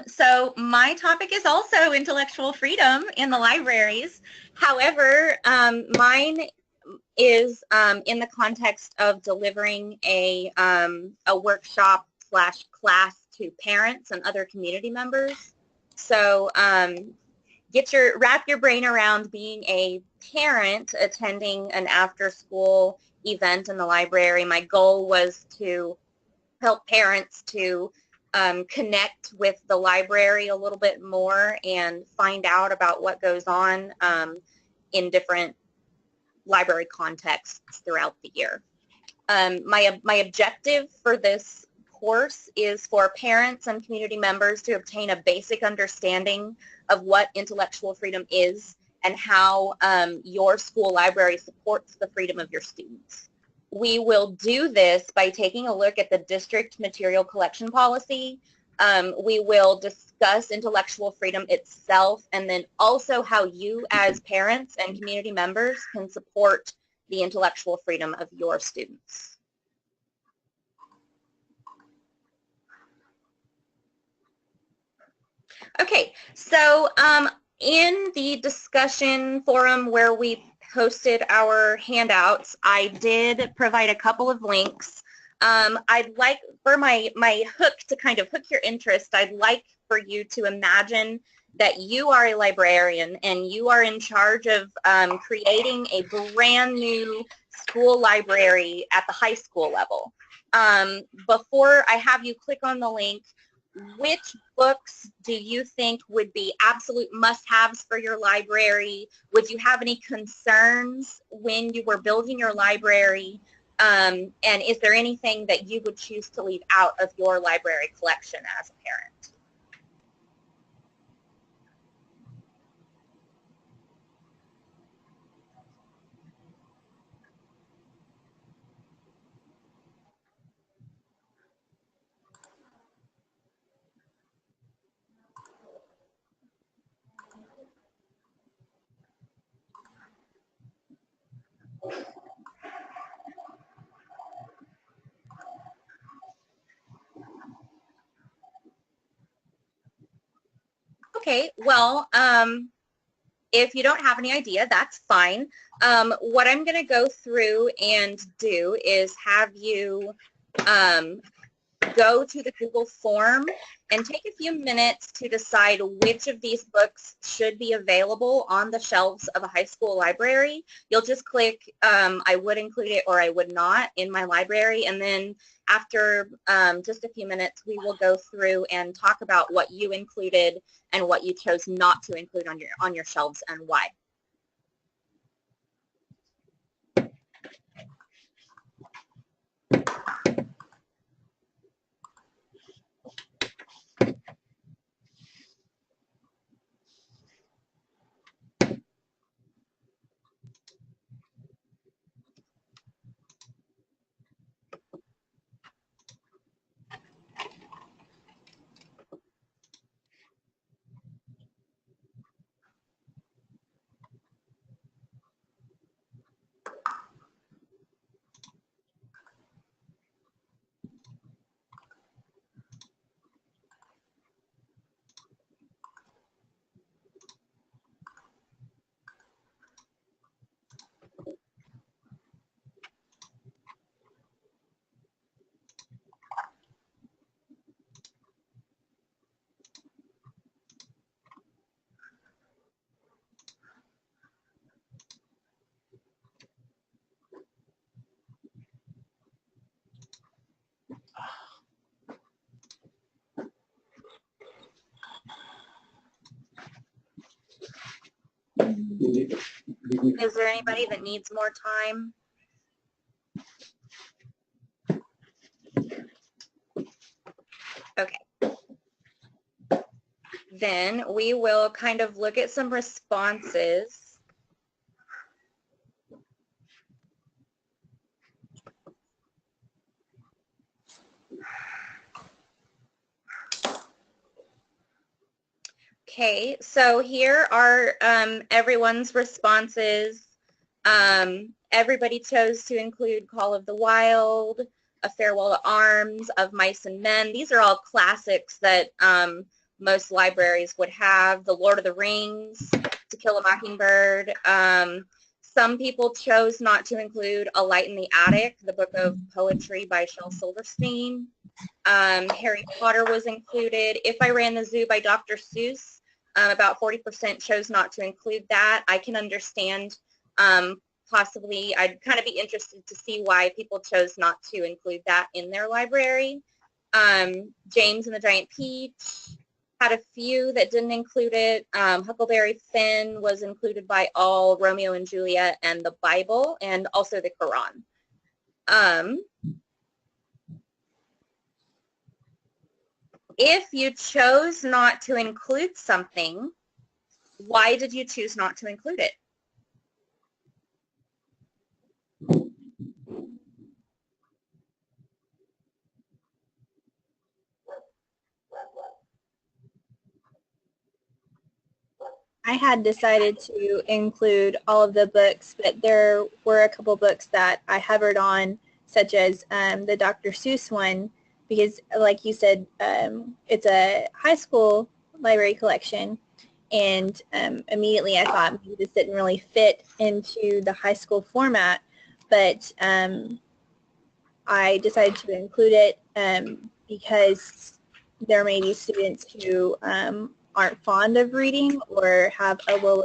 So my topic is also intellectual freedom in the libraries. However, mine is in the context of delivering a workshop / class to parents and other community members. So wrap your brain around being a parent attending an after-school event in the library. My goal was to help parents to connect with the library a little bit more and find out about what goes on in different library contexts throughout the year. My objective for this course is for parents and community members to obtain a basic understanding of what intellectual freedom is and how your school library supports the freedom of your students. We will do this by taking a look at the district material collection policy. We will discuss intellectual freedom itself, and then also how you as parents and community members can support the intellectual freedom of your students. Okay, so in the discussion forum where we posted our handouts, I did provide a couple of links. I'd like for my hook to kind of hook your interest, I'd like for you to imagine that you are a librarian and you are in charge of creating a brand new school library at the high school level. Before I have you click on the link, which books do you think would be absolute must-haves for your library? Would you have any concerns when you were building your library? And is there anything that you would choose to leave out of your library collection as a parent? Okay, well, if you don't have any idea, that's fine. What I'm going to go through and do is have you go to the Google form and take a few minutes to decide which of these books should be available on the shelves of a high school library. You'll just click I would include it or I would not in my library, and then after just a few minutes we will go through and talk about what you included and what you chose not to include on your shelves and why. Is there anybody that needs more time? Okay. Then we will kind of look at some responses. Okay, so here are everyone's responses. Everybody chose to include Call of the Wild, A Farewell to Arms, Of Mice and Men. These are all classics that most libraries would have. The Lord of the Rings, To Kill a Mockingbird. Some people chose not to include A Light in the Attic, the book of poetry by Shel Silverstein. Harry Potter was included. If I Ran the Zoo by Dr. Seuss, about 40% chose not to include that. I can understand possibly, I'd kind of be interested to see why people chose not to include that in their library. James and the Giant Peach had a few that didn't include it. Huckleberry Finn was included by all, Romeo and Juliet, and the Bible, and also the Quran. If you chose not to include something, why did you choose not to include it? I had decided to include all of the books, but there were a couple books that I hovered on, such as the Dr. Seuss one, because like you said, it's a high school library collection, and immediately I thought maybe this didn't really fit into the high school format, but I decided to include it because there may be students who aren't fond of reading or have a lower,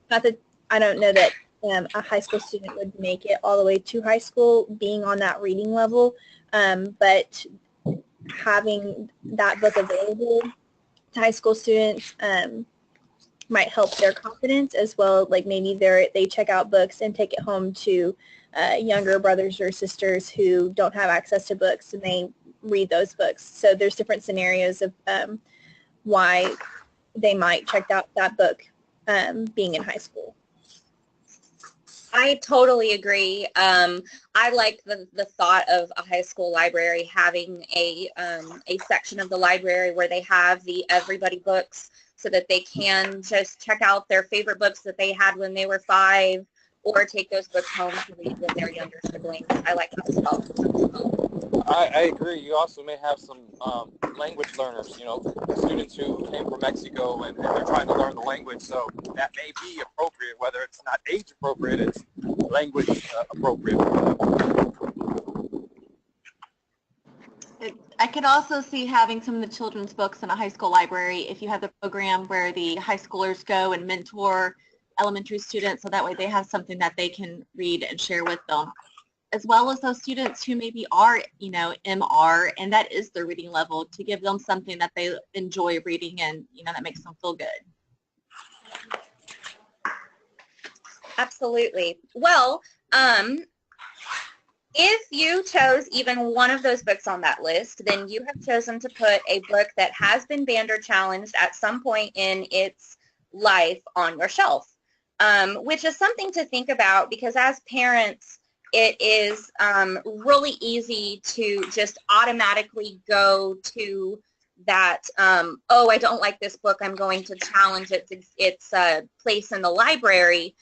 not that I don't know that a high school student would make it all the way to high school being on that reading level, but having that book available to high school students might help their confidence as well. Like maybe they check out books and take it home to younger brothers or sisters who don't have access to books, and they read those books. So there's different scenarios of why they might check out that book being in high school. I totally agree. I like the thought of a high school library having a section of the library where they have the everybody books so that they can just check out their favorite books that they had when they were 5 or take those books home to read with their younger siblings. I like that as well. I agree. You also may have some language learners, students who came from Mexico and they're trying to learn the language. So that may be appropriate, whether it's not age appropriate, it's language appropriate. I could also see having some of the children's books in a high school library if you have the program where the high schoolers go and mentor elementary students, so that way they have something that they can read and share with them, as well as those students who maybe are, MR, and that is their reading level, to give them something that they enjoy reading and, that makes them feel good. Absolutely. Well, if you chose even one of those books on that list, then you have chosen to put a book that has been banned or challenged at some point in its life on your shelf, which is something to think about, because as parents, it is really easy to just automatically go to that, oh, I don't like this book, I'm going to challenge its place in the library,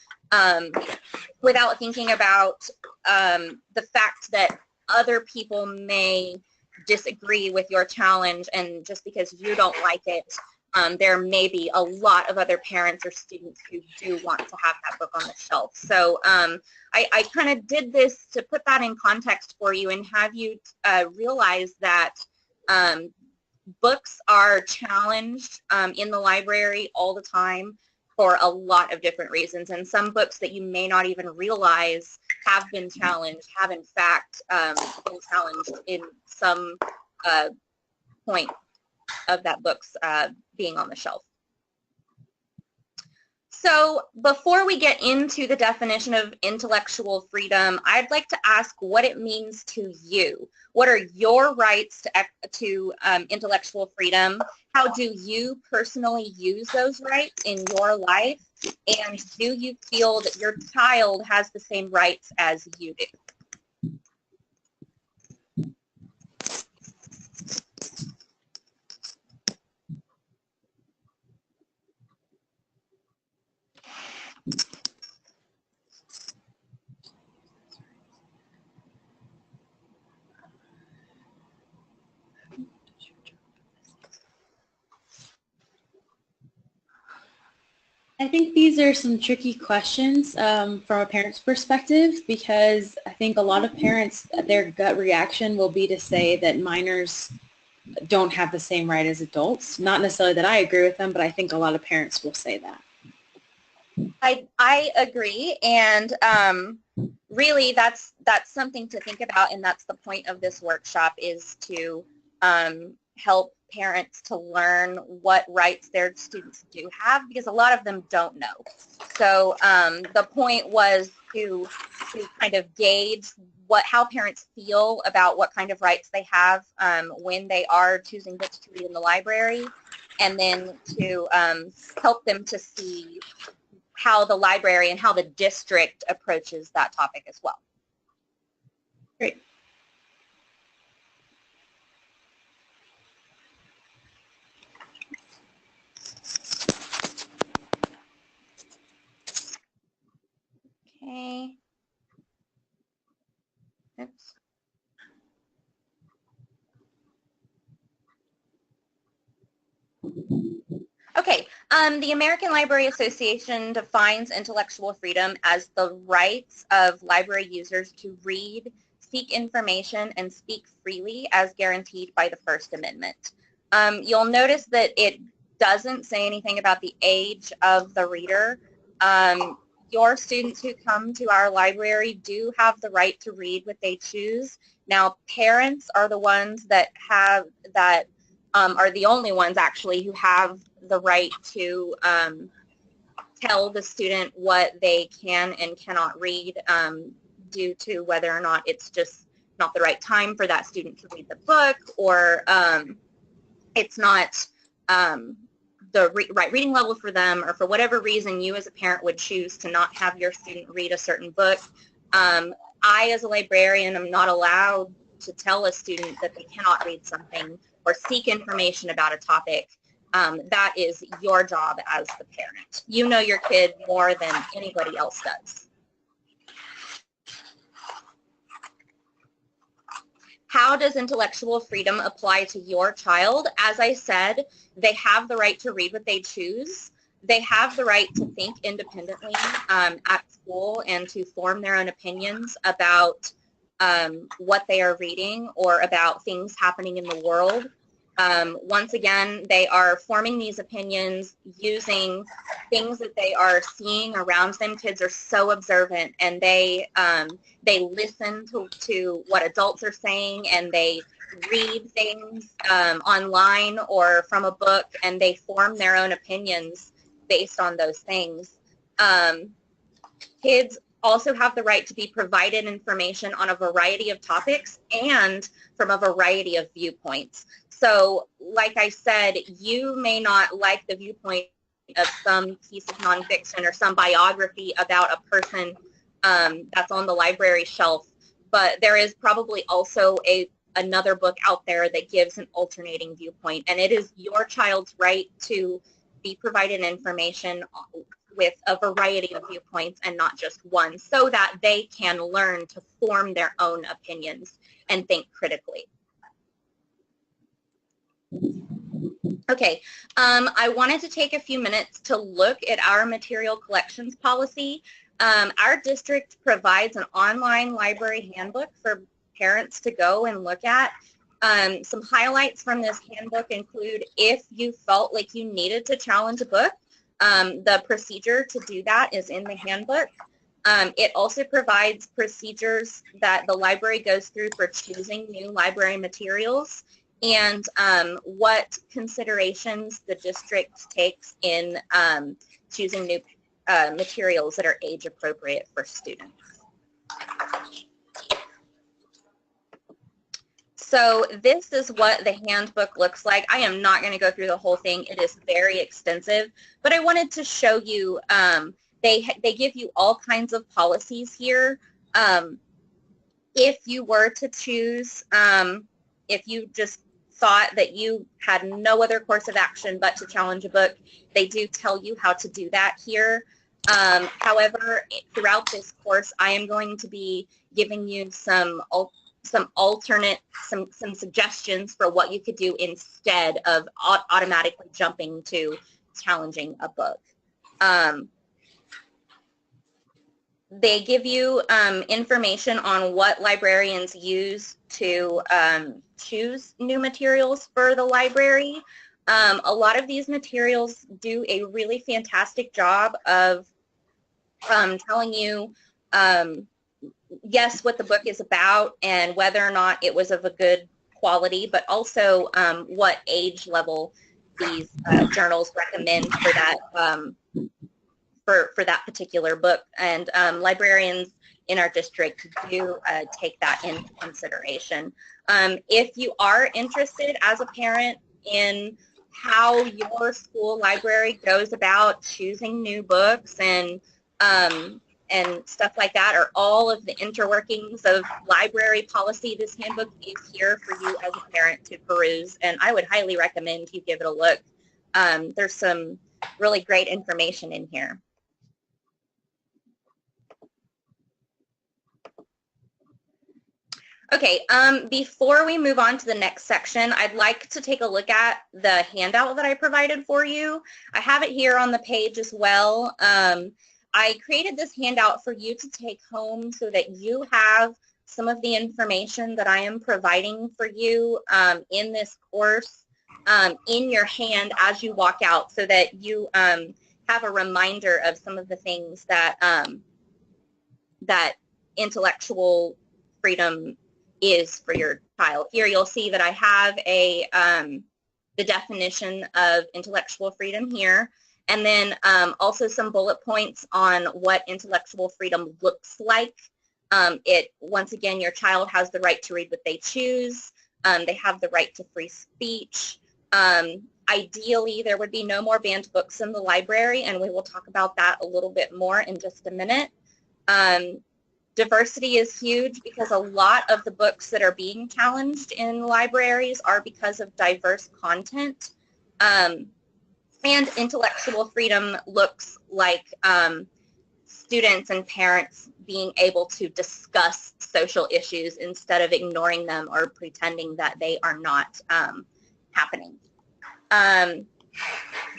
without thinking about the fact that other people may disagree with your challenge, and just because you don't like it, there may be a lot of other parents or students who do want to have that book on the shelf. So I kind of did this to put that in context for you and have you realize that books are challenged in the library all the time for a lot of different reasons, and some books that you may not even realize have been challenged, have in fact been challenged in some point of that book's being on the shelf. So before we get into the definition of intellectual freedom, I'd like to ask what it means to you. What are your rights to intellectual freedom? How do you personally use those rights in your life? And do you feel that your child has the same rights as you do? I think these are some tricky questions from a parent's perspective, because I think a lot of parents, their gut reaction will be to say that minors don't have the same right as adults. Not necessarily that I agree with them, but I think a lot of parents will say that. I agree, and really that's something to think about, and that's the point of this workshop, is to help parents to learn what rights their students do have, because a lot of them don't know. So the point was to kind of gauge how parents feel about what kind of rights they have when they are choosing books to read in the library, and then to help them to see how the library and how the district approaches that topic as well. Great. Okay. Oops. Okay, the American Library Association defines intellectual freedom as the rights of library users to read, seek information, and speak freely as guaranteed by the First Amendment. You'll notice that it doesn't say anything about the age of the reader. Your students who come to our library do have the right to read what they choose. Now, parents are the ones that are the only ones actually who have the right to tell the student what they can and cannot read due to whether or not it's just not the right time for that student to read the book, or it's not the right reading level for them, or for whatever reason you as a parent would choose to not have your student read a certain book. I, as a librarian, am not allowed to tell a student that they cannot read something or seek information about a topic. That is your job as the parent. You know your kid more than anybody else does. How does intellectual freedom apply to your child? As I said, they have the right to read what they choose. They have the right to think independently at school and to form their own opinions about what they are reading or about things happening in the world. Once again, they are forming these opinions using things that they are seeing around them. Kids are so observant, and they listen to what adults are saying, and they read things online or from a book, and they form their own opinions based on those things. Kids also have the right to be provided information on a variety of topics and from a variety of viewpoints. So, like I said, you may not like the viewpoint of some piece of nonfiction or some biography about a person that's on the library shelf, but there is probably also another book out there that gives an alternating viewpoint, and it is your child's right to be provided information with a variety of viewpoints and not just one, so that they can learn to form their own opinions and think critically. Okay, I wanted to take a few minutes to look at our material collections policy. Our district provides an online library handbook for parents to go and look at. Some highlights from this handbook include, if you felt like you needed to challenge a book, the procedure to do that is in the handbook. It also provides procedures that the library goes through for choosing new library materials, and what considerations the district takes in choosing new materials that are age appropriate for students. So this is what the handbook looks like. I am not going to go through the whole thing. It is very extensive, but I wanted to show you, they give you all kinds of policies here. If you were to choose, if you just thought that you had no other course of action but to challenge a book, they do tell you how to do that here. However, throughout this course, I am going to be giving you some suggestions for what you could do instead of automatically jumping to challenging a book. They give you information on what librarians use to choose new materials for the library. A lot of these materials do a really fantastic job of telling you, yes, what the book is about and whether or not it was of a good quality, but also what age level these journals recommend for that for that particular book. And librarians in our district do take that into consideration. If you are interested as a parent in how your school library goes about choosing new books and stuff like that, or all of the interworkings of library policy, this handbook is here for you as a parent to peruse, and I would highly recommend you give it a look. There's some really great information in here. Okay, before we move on to the next section, I'd like to take a look at the handout that I provided for you. I have it here on the page as well. I created this handout for you to take home so that you have some of the information that I am providing for you in this course in your hand as you walk out, so that you have a reminder of some of the things that that intellectual freedom is for your child. Here you'll see that I have a the definition of intellectual freedom here, and then also some bullet points on what intellectual freedom looks like. Once again, your child has the right to read what they choose. They have the right to free speech. Ideally, there would be no more banned books in the library, and we will talk about that a little bit more in just a minute. Diversity is huge because a lot of the books that are being challenged in libraries are because of diverse content. And intellectual freedom looks like students and parents being able to discuss social issues instead of ignoring them or pretending that they are not happening.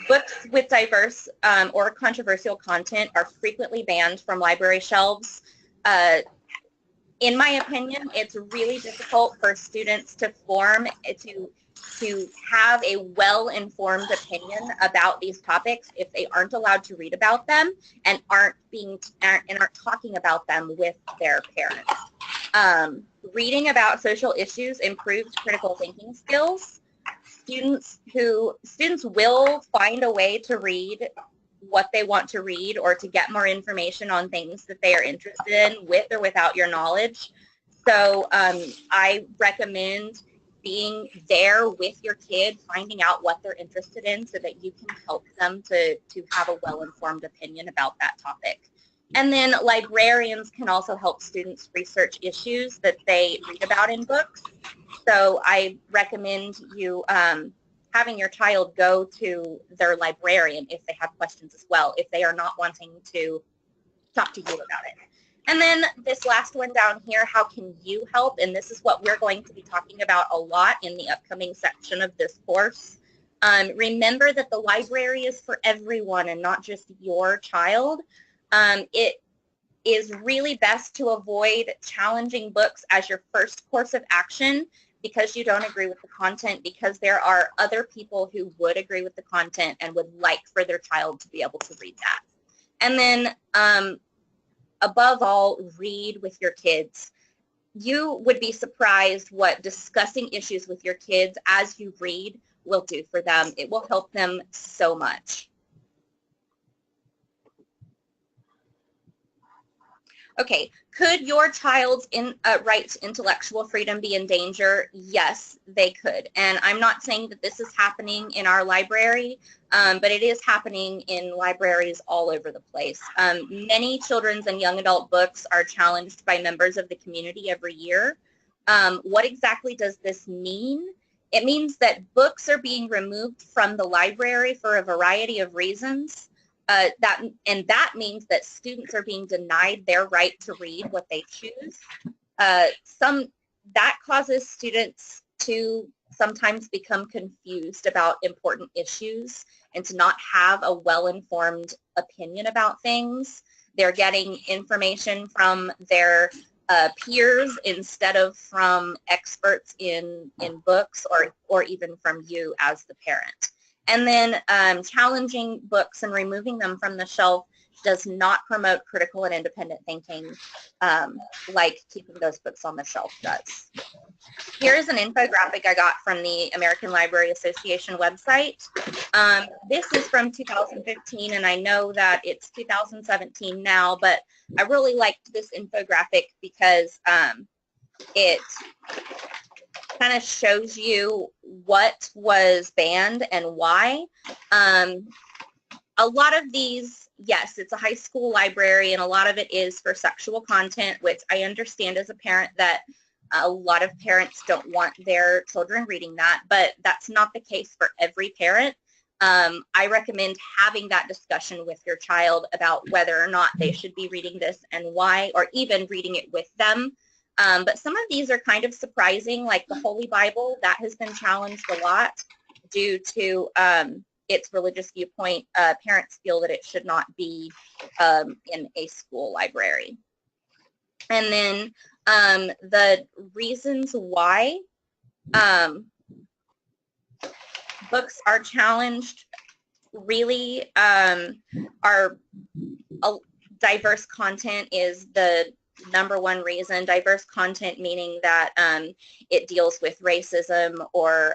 Books with diverse or controversial content are frequently banned from library shelves. In my opinion, it's really difficult for students to have a well-informed opinion about these topics if they aren't allowed to read about them and aren't talking about them with their parents. Reading about social issues improves critical thinking skills. Students will find a way to read what they want to read or to get more information on things that they are interested in with or without your knowledge. So I recommend being there with your kid, finding out what they're interested in so that you can help them to have a well-informed opinion about that topic. And then librarians can also help students research issues that they read about in books. So I recommend you having your child go to their librarian if they have questions as well, if they are not wanting to talk to you about it. And then this last one down here, how can you help? And this is what we're going to be talking about a lot in the upcoming section of this course. Remember that the library is for everyone and not just your child. It is really best to avoid challenging books as your first course of action because you don't agree with the content, because there are other people who would agree with the content and would like for their child to be able to read that. And then above all, read with your kids. You would be surprised what discussing issues with your kids as you read will do for them. It will help them so much. Okay, could your child's right to intellectual freedom be in danger? Yes, they could. And I'm not saying that this is happening in our library, but it is happening in libraries all over the place. Many children's and young adult books are challenged by members of the community every year. What exactly does this mean? It means that books are being removed from the library for a variety of reasons. That means that students are being denied their right to read what they choose. That causes students to sometimes become confused about important issues and to not have a well-informed opinion about things. They're getting information from their peers instead of from experts in books or even from you as the parent. And then challenging books and removing them from the shelf does not promote critical and independent thinking like keeping those books on the shelf does. Here's an infographic I got from the American Library Association website. This is from 2015, and I know that it's 2017 now, but I really liked this infographic because it kind of shows you what was banned and why. A lot of these, yes, it's a high school library, and a lot of it is for sexual content, which I understand as a parent that a lot of parents don't want their children reading that, but that's not the case for every parent. I recommend having that discussion with your child about whether or not they should be reading this and why, or even reading it with them. But some of these are kind of surprising, like the Holy Bible. That has been challenged a lot due to its religious viewpoint. Parents feel that it should not be in a school library. And then the reasons why books are challenged really are diverse content is the number one reason. Diverse content meaning that it deals with racism or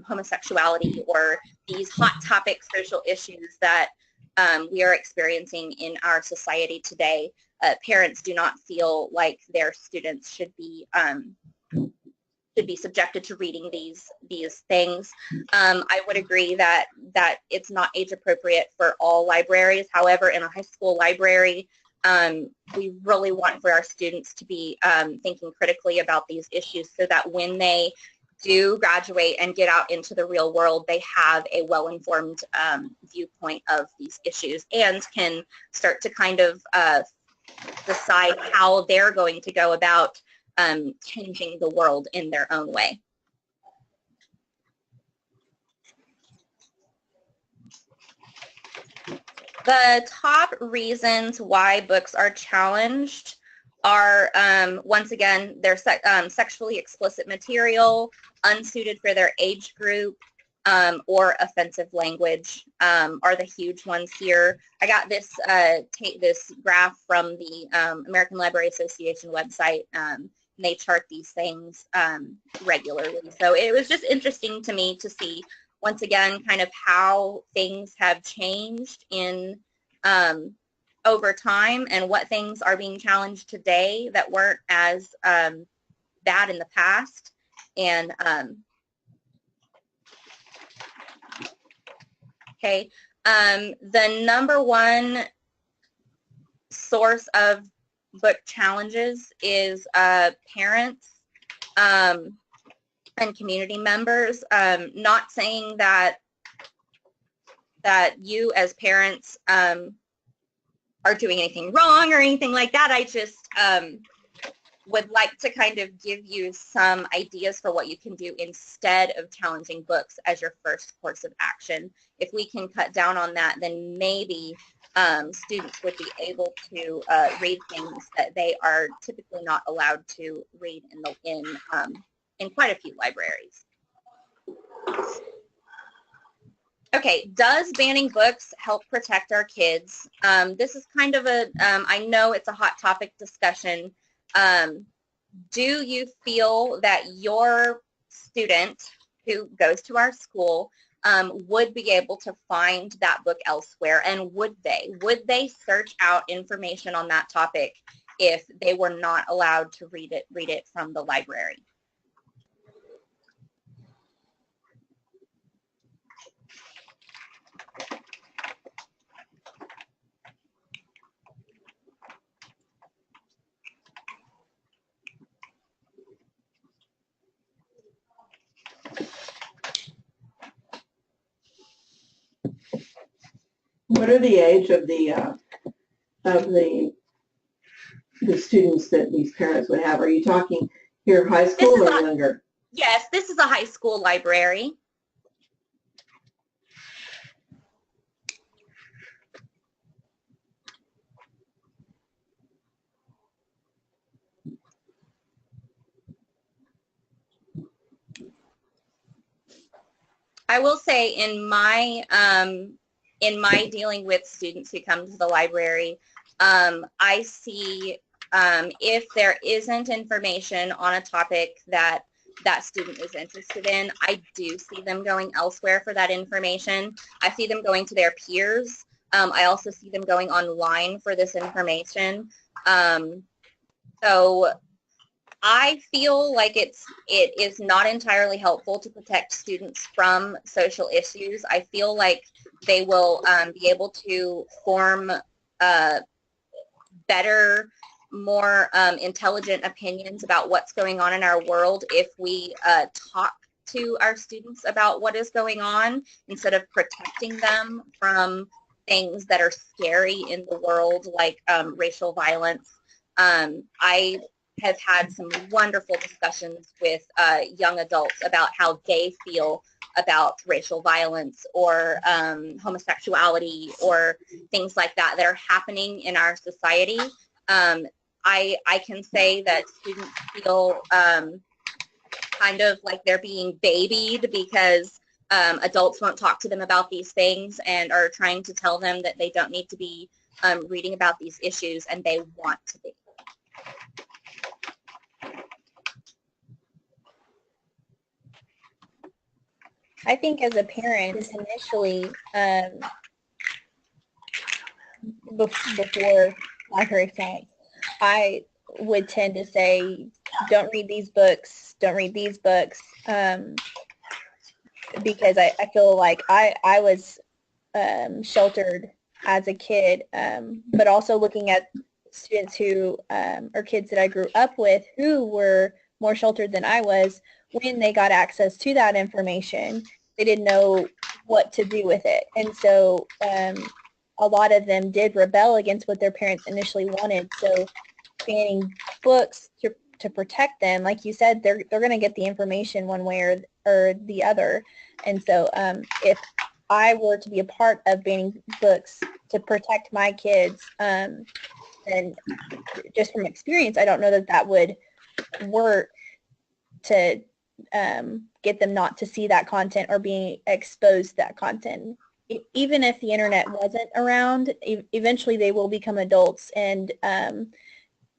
homosexuality or these hot topic social issues that we are experiencing in our society today. Parents do not feel like their students should be subjected to reading these things. I would agree that it's not age appropriate for all libraries. However, in a high school library, we really want for our students to be thinking critically about these issues so that when they do graduate and get out into the real world, they have a well-informed viewpoint of these issues and can start to kind of decide how they're going to go about changing the world in their own way. The top reasons why books are challenged are, once again, they're sexually explicit material, unsuited for their age group, or offensive language are the huge ones here. I got this this graph from the American Library Association website. And they chart these things regularly. So it was just interesting to me to see, once again, kind of how things have changed in over time and what things are being challenged today that weren't as bad in the past. And okay, the number one source of book challenges is parents and community members. Not saying that you as parents are doing anything wrong or anything like that. I just would like to kind of give you some ideas for what you can do instead of challenging books as your first course of action. If we can cut down on that, then maybe students would be able to read things that they are typically not allowed to read in quite a few libraries. Okay, does banning books help protect our kids? This is kind of a, I know it's a hot topic discussion. Do you feel that your student who goes to our school would be able to find that book elsewhere, and would they search out information on that topic if they were not allowed to read it from the library? What are the age of the students that these parents would have? Are you talking here high school or younger? Yes, this is a high school library. I will say in my dealing with students who come to the library, I see if there isn't information on a topic that that student is interested in, I do see them going elsewhere for that information. I see them going to their peers. I also see them going online for this information. So I feel like it is not entirely helpful to protect students from social issues. I feel like they will be able to form better, more intelligent opinions about what's going on in our world if we talk to our students about what is going on instead of protecting them from things that are scary in the world, like racial violence. I have had some wonderful discussions with young adults about how they feel about racial violence or homosexuality or things like that that are happening in our society. I can say that students feel kind of like they're being babied because adults won't talk to them about these things and are trying to tell them that they don't need to be reading about these issues, and they want to be. I think as a parent, initially, before library science, I would tend to say, don't read these books, because I feel like I was sheltered as a kid, but also looking at students who, or kids that I grew up with who were more sheltered than I was, when they got access to that information, they didn't know what to do with it. And so a lot of them did rebel against what their parents initially wanted. So banning books to protect them, like you said, they're going to get the information one way or the other. And so if I were to be a part of banning books to protect my kids, then just from experience, I don't know that would work to get them not to see that content or being exposed to that content. Even if the internet wasn't around, eventually they will become adults, and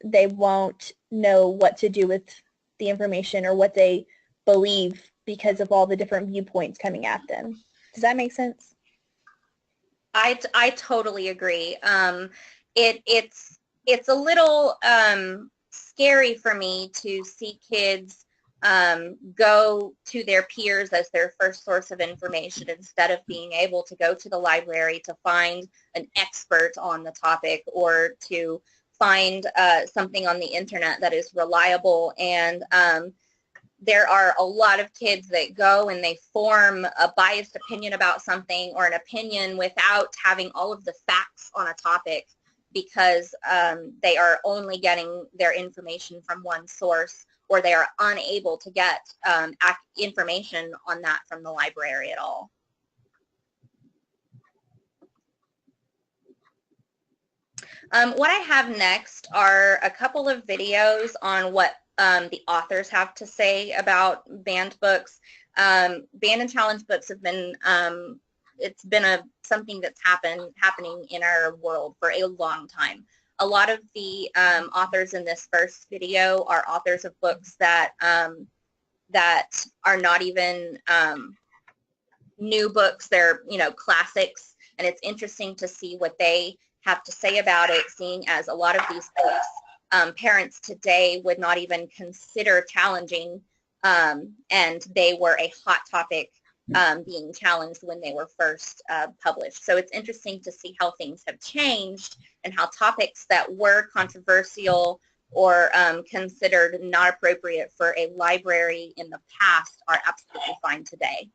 they won't know what to do with the information or what they believe because of all the different viewpoints coming at them. Does that make sense? I totally agree. It's a little scary for me to see kids go to their peers as their first source of information instead of being able to go to the library to find an expert on the topic or to find something on the internet that is reliable. And there are a lot of kids that go and they form a biased opinion about something or an opinion without having all of the facts on a topic because they are only getting their information from one source, or they are unable to get information on that from the library at all. What I have next are a couple of videos on what the authors have to say about banned books. Banned and challenged books have been, it's been something that's happening in our world for a long time. A lot of the authors in this first video are authors of books that that are not even new books. They're, classics, and it's interesting to see what they have to say about it, seeing as a lot of these books parents today would not even consider challenging, and they were a hot topic being challenged when they were first published. So it's interesting to see how things have changed and how topics that were controversial or considered not appropriate for a library in the past are absolutely fine today.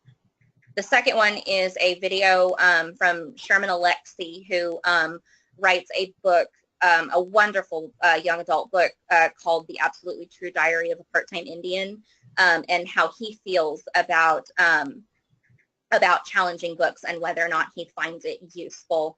The second one is a video from Sherman Alexie, who writes a book, a wonderful young adult book called The Absolutely True Diary of a Part-Time Indian, and how he feels about challenging books and whether or not he finds it useful.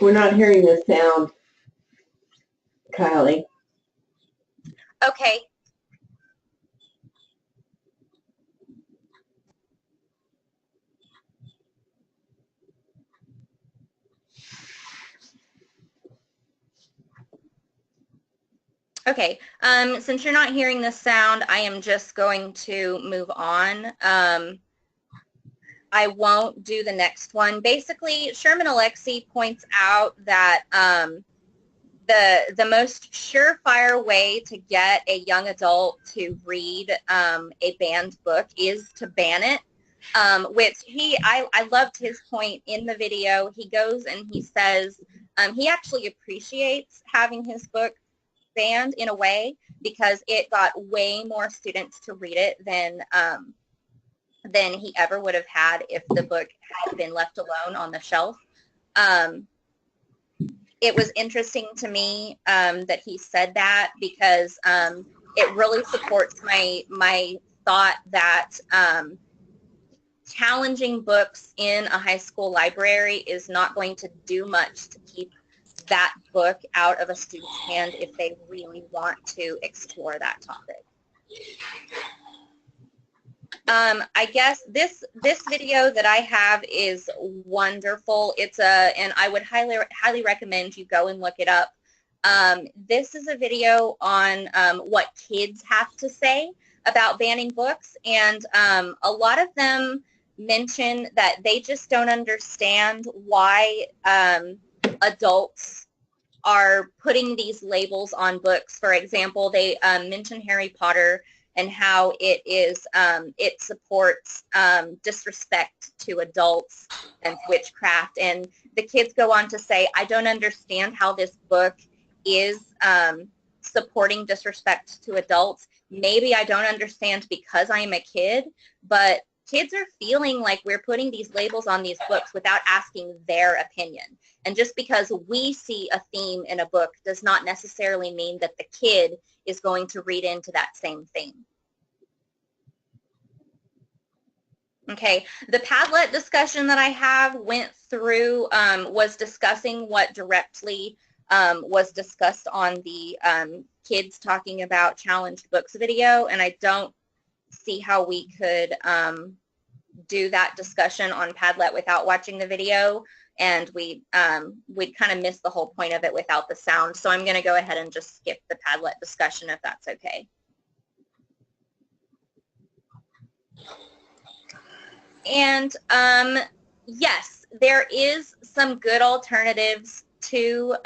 We're not hearing the sound, Kylie. Okay. Okay, since you're not hearing the sound, I am just going to move on. I won't do the next one. Basically, Sherman Alexie points out that the most surefire way to get a young adult to read a banned book is to ban it, which I loved his point in the video. He goes and he says he actually appreciates having his book banned in a way because it got way more students to read it than he ever would have had if the book had been left alone on the shelf. It was interesting to me that he said that because it really supports my thought that challenging books in a high school library is not going to do much to keep that book out of a student's hand if they really want to explore that topic. I guess this video that I have is wonderful. And I would highly recommend you go and look it up. This is a video on what kids have to say about banning books, and a lot of them mention that they just don't understand why adults are putting these labels on books. For example, they mention Harry Potter and how it supports disrespect to adults and witchcraft. And the kids go on to say, I don't understand how this book is supporting disrespect to adults. Maybe I don't understand because I am a kid, but kids are feeling like we're putting these labels on these books without asking their opinion. And just because we see a theme in a book does not necessarily mean that the kid is going to read into that same theme. Okay, the Padlet discussion that I have went through was discussing what directly was discussed on the kids talking about challenged books video, and I don't see how we could do that discussion on Padlet without watching the video, and we'd kind of miss the whole point of it without the sound. So I'm going to go ahead and just skip the Padlet discussion if that's okay. And yes, there is some good alternatives to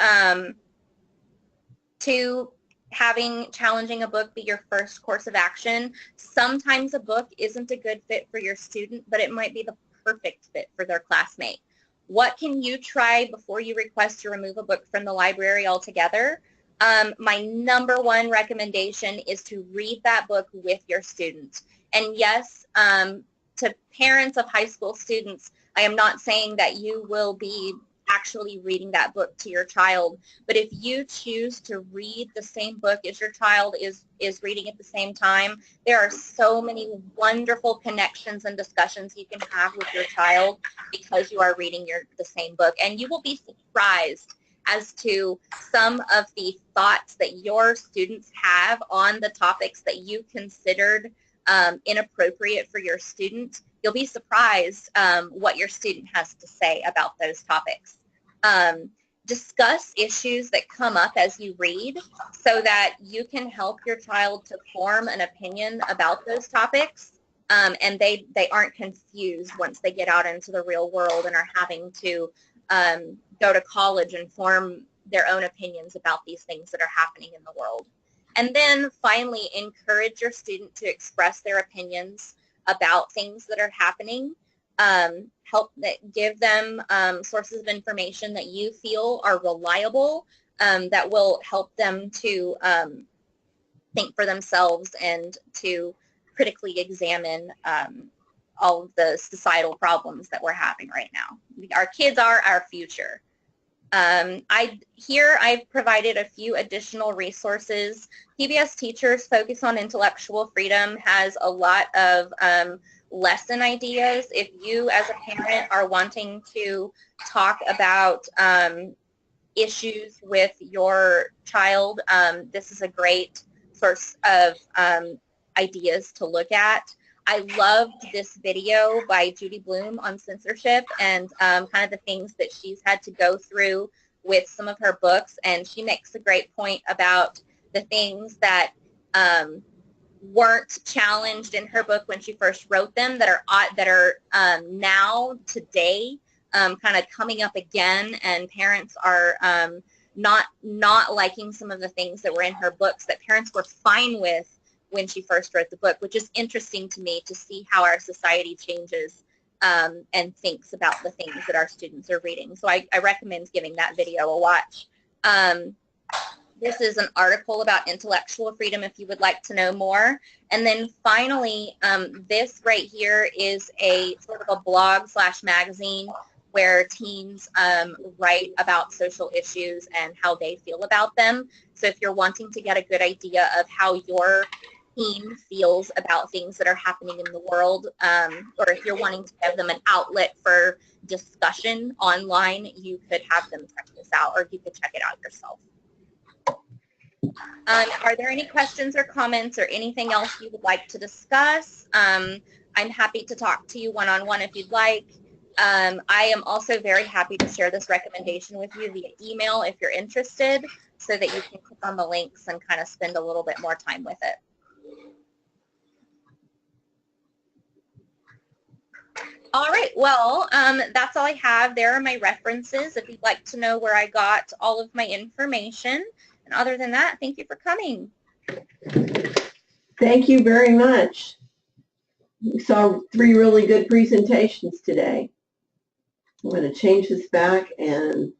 challenging a book be your first course of action. Sometimes a book isn't a good fit for your student, but it might be the perfect fit for their classmate. What can you try before you request to remove a book from the library altogether? My number one recommendation is to read that book with your student. And yes, to parents of high school students, I am not saying that you will be actually reading that book to your child, but if you choose to read the same book as your child is reading at the same time, there are so many wonderful connections and discussions you can have with your child because you are reading the same book, and you will be surprised as to some of the thoughts that your students have on the topics that you considered inappropriate for your student. You'll be surprised what your student has to say about those topics. Discuss issues that come up as you read so that you can help your child to form an opinion about those topics, and they aren't confused once they get out into the real world and are having to go to college and form their own opinions about these things that are happening in the world. And then finally, encourage your student to express their opinions about things that are happening. Give them sources of information that you feel are reliable, that will help them to think for themselves and to critically examine all of the societal problems that we're having right now. Our kids are our future. I've provided a few additional resources. PBS Teachers Focus on Intellectual Freedom has a lot of lesson ideas. If you as a parent are wanting to talk about issues with your child, this is a great source of ideas to look at. I loved this video by Judy Bloom on censorship and kind of the things that she's had to go through with some of her books, and she makes a great point about the things that weren't challenged in her book when she first wrote them that are now today kind of coming up again, and parents are not liking some of the things that were in her books that parents were fine with when she first wrote the book, which is interesting to me to see how our society changes and thinks about the things that our students are reading. So I recommend giving that video a watch. This is an article about intellectual freedom if you would like to know more. And then finally, this right here is a sort of a blog / magazine where teens write about social issues and how they feel about them. So if you're wanting to get a good idea of how your teen feels about things that are happening in the world, or if you're wanting to give them an outlet for discussion online, you could have them check this out, or you could check it out yourself. Are there any questions or comments or anything else you would like to discuss? I'm happy to talk to you one-on-one if you'd like. I am also very happy to share this recommendation with you via email if you're interested, so that you can click on the links and kind of spend a little bit more time with it. All right, well, that's all I have. There are my references if you'd like to know where I got all of my information. And other than that, thank you for coming. Thank you very much. We saw 3 really good presentations today. I'm going to change this back and